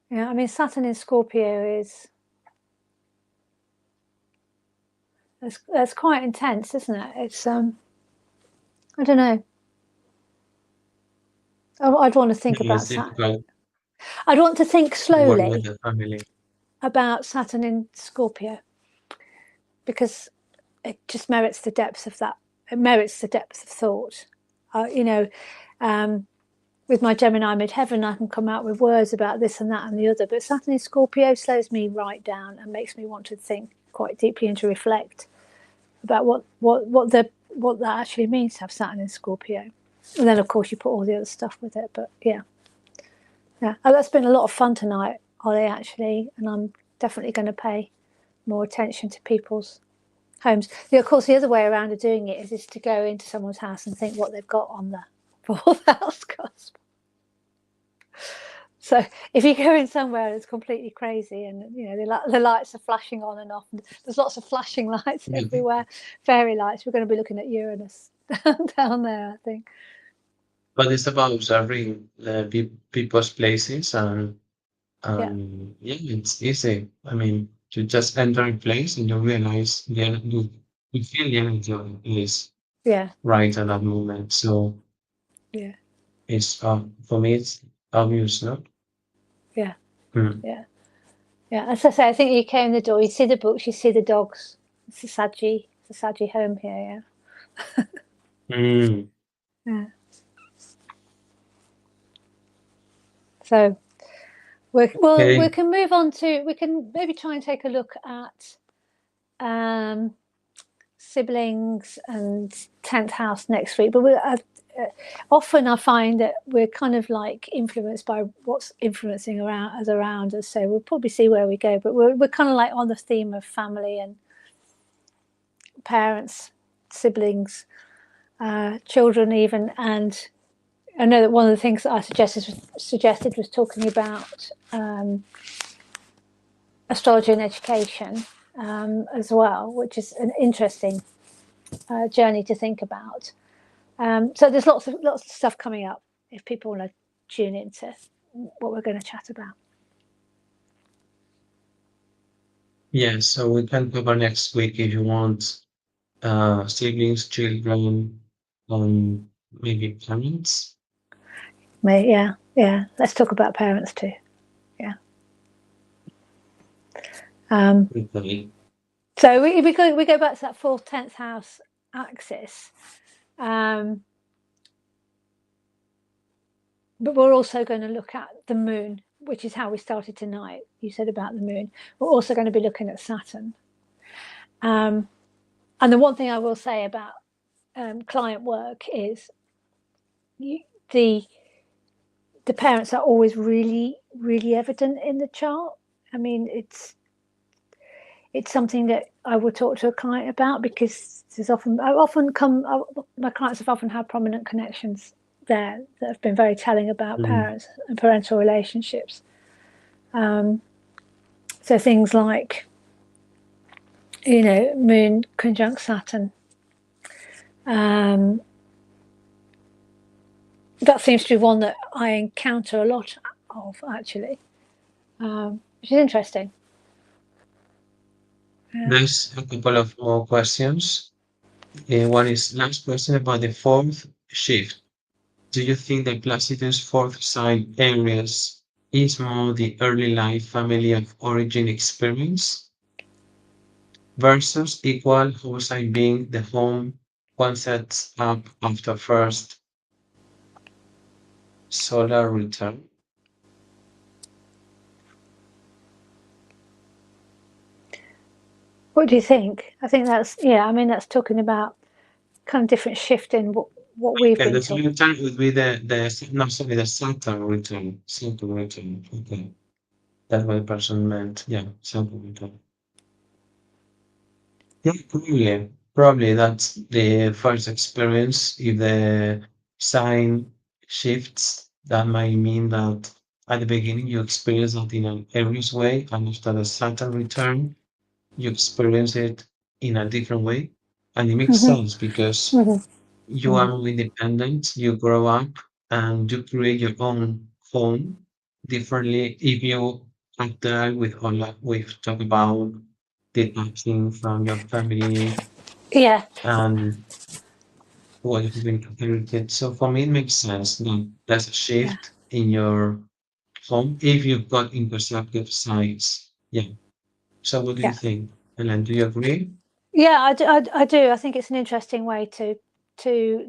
Yeah. I mean, Saturn in Scorpio is That's quite intense, isn't it? It's I don't know. I'd want to think Yeah, it's about Saturn. difficult I'd want to think to work with slowly the family. about Saturn in Scorpio, because it just merits the depth of that. It merits the depth of thought. You know, with my Gemini midheaven, I can come out with words about this and that and the other. But Saturn in Scorpio slows me right down and makes me want to think quite deeply and to reflect about what that actually means to have Saturn in Scorpio. And then, of course, you put all the other stuff with it. But yeah. That's been a lot of fun tonight, Ollie, actually, and I'm definitely going to pay more attention to people's homes. Of course, the other way around of doing it is to go into someone's house and think what they've got on the fourth house cusp. So if you go in somewhere that's completely crazy and the lights are flashing on and off, and there's lots of flashing lights everywhere, fairy lights, we're going to be looking at Uranus down there, I think. But it's about observing the people's places yeah, it's easy. I mean, you just enter a place and you realize you feel the energy of the place right at that moment. So yeah, it's for me it's obvious, no? yeah, Mm. yeah. Yeah, as I say, I think you came in the door, you see the books, you see the dogs. It's a Saggy home here, yeah. Mm. Yeah. So we Okay. can move on to, we can maybe try and take a look at siblings and 10th house next week. But often I find that we're kind of like influenced by what's influencing around us. So we'll probably see where we go. But we're kind of like on the theme of family and parents, siblings, children even. And I know that one of the things that I suggested was talking about astrology and education as well, which is an interesting journey to think about. So there's lots of stuff coming up if people want to tune into what we're going to chat about. Yeah, so we can cover next week if you want siblings, children, maybe parents. Yeah. Let's talk about parents too. Yeah. Okay. So we go back to that 4th, 10th house axis. But we're also going to look at the moon, which is how we started tonight. You said about the moon. We're also going to be looking at Saturn. And the one thing I will say about client work is the parents are always really, really evident in the chart. I mean, it's something that I will talk to a client about, because my clients have often had prominent connections there that have been very telling about parents and parental relationships. So things like, moon conjunct Saturn. That seems to be one that I encounter a lot of, actually, which is interesting. Yeah. There's a couple of more questions. One is last question about the fourth shift. Do you think that Placidus' fourth sign Aries is more the early life family of origin experience versus equal host sign being the home one sets up after first solar return? What do you think? I think that's, I mean, that's talking about kind of different shift in what we've Okay, been the solar taught. return would be the Saturn return. Saturn return. Okay. That's what the person meant. Yeah, Saturn return. Yeah, probably that's the first experience. If the sign shifts, that might mean that at the beginning you experience that in an Aries way, and after the Saturn return, you experience it in a different way. And it makes sense because Mm-hmm. you are more independent, you grow up, and you create your own home differently. If you have that with all that we've talked about detaching from your family Yeah, and what you've been inherited. So for me, it makes sense that there's a yeah, shift in your home if you've got interceptive sites. Yeah. So what do you yeah. think? And do you agree? Yeah, I do. I think it's an interesting way to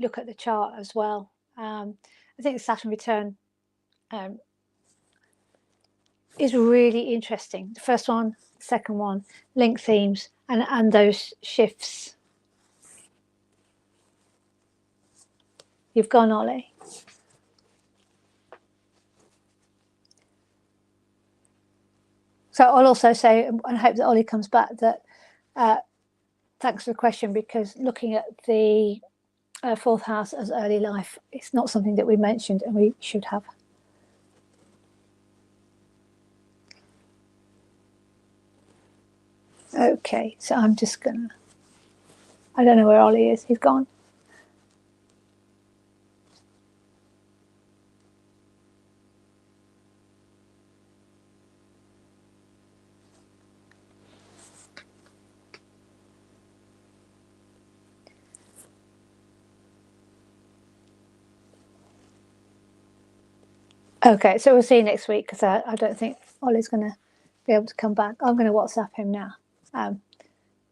look at the chart as well. I think the Saturn return um, is really interesting. The first one, second one, link themes, and those shifts. You've gone, Ollie. So I'll also say, and hope that Ollie comes back, that thanks for the question, because looking at the fourth house as early life, it's not something that we mentioned and we should have. Okay, so I'm just gonna, I don't know where Ollie is, he's gone. Okay, so we'll see you next week, because I don't think Ollie's gonna be able to come back. I'm gonna WhatsApp him now.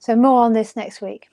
So more on this next week.